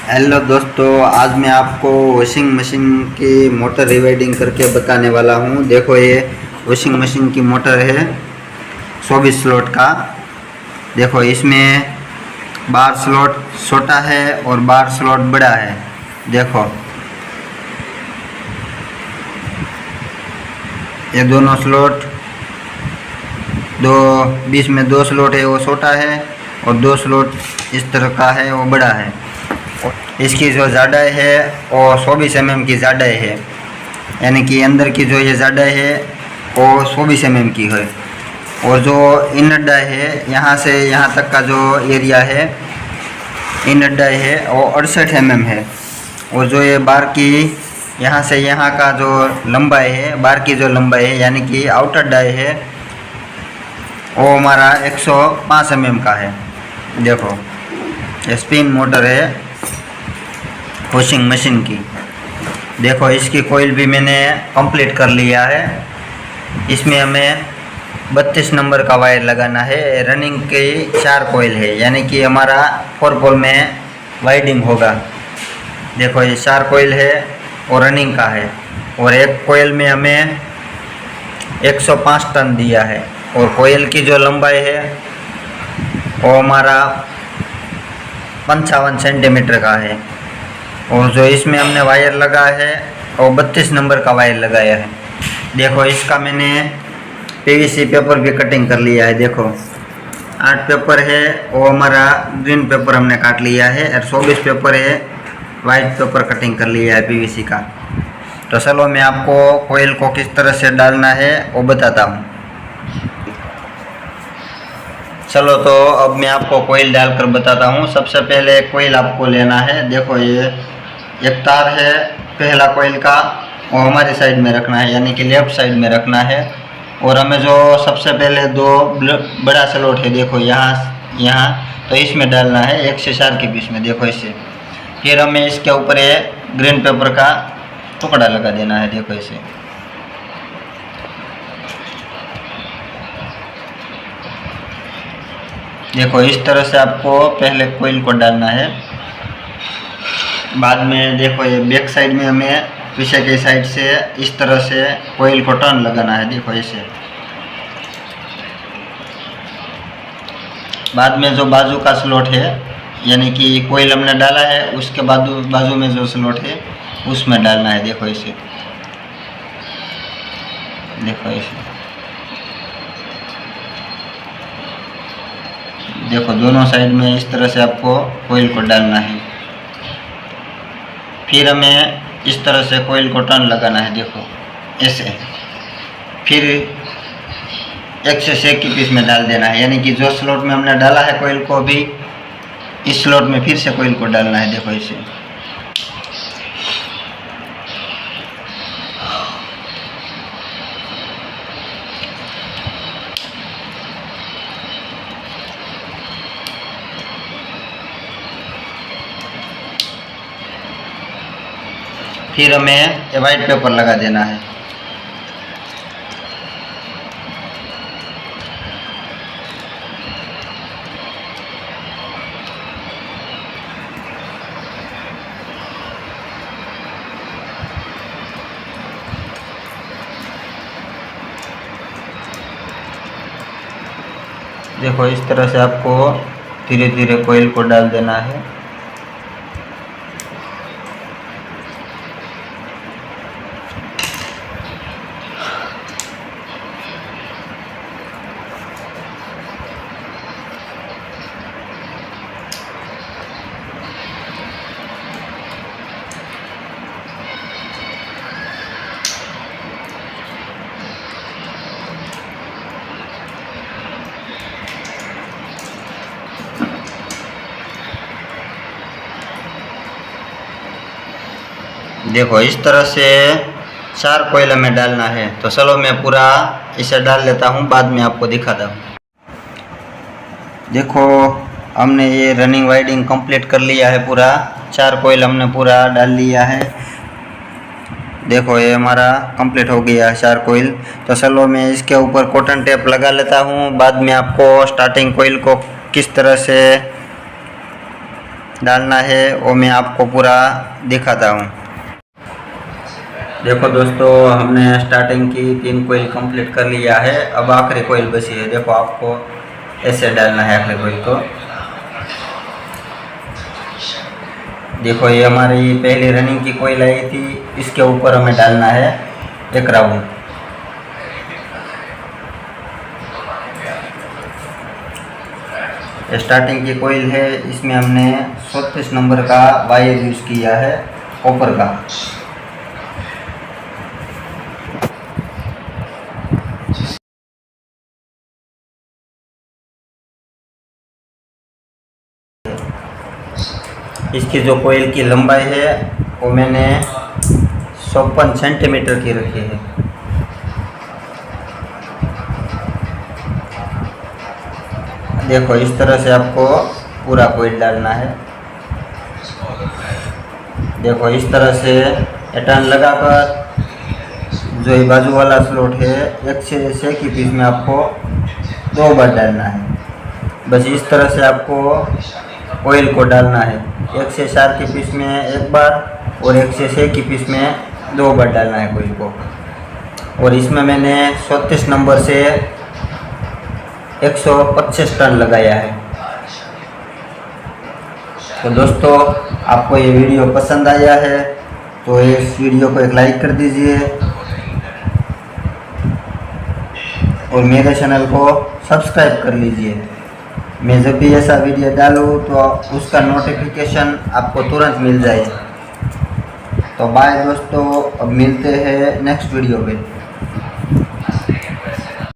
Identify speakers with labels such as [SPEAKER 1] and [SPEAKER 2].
[SPEAKER 1] Hello दोस्तों, आज मैं आपको वॉशिंग मशीन की मोटर रिवाइडिंग करके बताने वाला हूँ। देखो, ये वॉशिंग मशीन की मोटर है 24 स्लॉट का। देखो, इसमें 12 स्लॉट छोटा है और 12 स्लॉट बड़ा है। देखो, ये दोनों स्लॉट, दो बीच में 2 स्लॉट है वो छोटा है और 2 स्लॉट इस तरह का है वो बड़ा है। इसकी जो ज़ाडाई है वो 24 mm की ज़ाडाई है, यानी कि अंदर की जो ये ज़ाडाई है वो 24 mm की है। और जो इनर डाई है, यहाँ से यहाँ तक का जो एरिया है इनर डाई है वो 68 mm है। और जो ये बार की यहाँ से यहाँ का जो लंबाई है, बार की जो लंबाई है यानी कि आउटर डाई है, वो हमारा 105 mm का है। देखो, ये स्पिन मोटर है वॉशिंग मशीन की। देखो, इसकी कोयल भी मैंने कंप्लीट कर लिया है। इसमें हमें 32 नंबर का वायर लगाना है। रनिंग की 4 कोयल है, यानी कि हमारा 4 पोल में वाइडिंग होगा। देखो, ये 4 कोयल है और रनिंग का है। और एक कोयल में हमें 105 टन दिया है। और कोयल की जो लंबाई है वो हमारा 55 सेंटीमीटर का है। और जो इसमें हमने वायर लगाया है वो 32 नंबर का वायर लगाया है। देखो, इसका मैंने पीवीसी पेपर भी कटिंग कर लिया है। देखो, 8 पेपर है वो हमारा ग्रीन पेपर हमने काट लिया है और 24 पेपर है वाइट पेपर कटिंग कर लिया है पीवीसी का। तो चलो, मैं आपको कोयल को किस तरह से डालना है वो बताता हूँ। चलो, तो अब मैं आपको कोयल डालकर बताता हूँ। सबसे पहले कोयल आपको लेना है। देखो, ये एक तार है पहला कोयल का, वो हमारी साइड में रखना है, यानी कि लेफ्ट साइड में रखना है। और हमें जो सबसे पहले 2 बड़ा स्लॉट है, देखो यहाँ तो इसमें डालना है 1 से 4 के बीच में। देखो, इससे फिर हमें इसके ऊपर ये ग्रीन पेपर का टुकड़ा लगा देना है। देखो, इसे देखो, इस तरह से आपको पहले कोयल को डालना है। बाद में देखो, ये बैक साइड में हमें पीछे की साइड से इस तरह से कोयल को टर्न लगाना है। देखो, ऐसे। बाद में जो बाजू का स्लॉट है, यानी कि कोयल हमने डाला है उसके बाजू में जो स्लॉट है उसमें डालना है। देखो, ऐसे। देखो, ऐसे। देखो, दोनों साइड में इस तरह से आपको कोयल को डालना है। फिर हमें इस तरह से कोयल को टर्न लगाना है। देखो, ऐसे। फिर 1 से 6 की पीस में डाल देना है, यानी कि जो स्लॉट में हमने डाला है कोयल को, भी इस स्लॉट में फिर से कोयल को डालना है। देखो, ऐसे। फिर हमें वाइट पेपर लगा देना है। देखो, इस तरह से आपको धीरे धीरे कोयल को डाल देना है। देखो, इस तरह से 4 कोयल में डालना है। तो चलो, मैं पूरा इसे डाल लेता हूँ, बाद में आपको दिखाता हूँ। देखो, हमने ये रनिंग वाइडिंग कंप्लीट कर लिया है पूरा। 4 कोयल हमने पूरा डाल लिया है। देखो, ये हमारा कंप्लीट हो गया है 4 कोयल। तो चलो, मैं इसके ऊपर कॉटन टेप लगा लेता हूँ। बाद में आपको स्टार्टिंग कोयल को किस तरह से डालना है वो मैं आपको पूरा दिखाता हूँ। देखो दोस्तों, हमने स्टार्टिंग की 3 कोयल कंप्लीट कर लिया है। अब आखिरी कोयल बची है। देखो, आपको ऐसे डालना है आखिरी कोयल को। देखो, ये हमारी पहली रनिंग की कोयल आई थी, इसके ऊपर हमें डालना है एक राउंड। स्टार्टिंग की कोयल है, इसमें हमने 36 नंबर का वायर यूज़ किया है, कॉपर का। इसकी जो कोयल की लंबाई है वो मैंने 54 सेंटीमीटर की रखी है। देखो, इस तरह से आपको पूरा कोयल डालना है। देखो, इस तरह से टर्न लगाकर जो ये बाजू वाला स्लॉट है, 1 से 6 की पीस में आपको 2 बार डालना है। बस इस तरह से आपको कोयल को डालना है। 1 से 4 की पीस में 1 बार और 1 से 6 की पीस में 2 बार डालना है कोयल को। और इसमें मैंने 36 नंबर से 125 टर्न लगाया है। तो दोस्तों, आपको ये वीडियो पसंद आया है तो इस वीडियो को एक लाइक कर दीजिए और मेरे चैनल को सब्सक्राइब कर लीजिए। मैं जब भी ऐसा वीडियो डालूँ तो उसका नोटिफिकेशन आपको तुरंत मिल जाए। तो बाय दोस्तों, अब मिलते हैं नेक्स्ट वीडियो पे।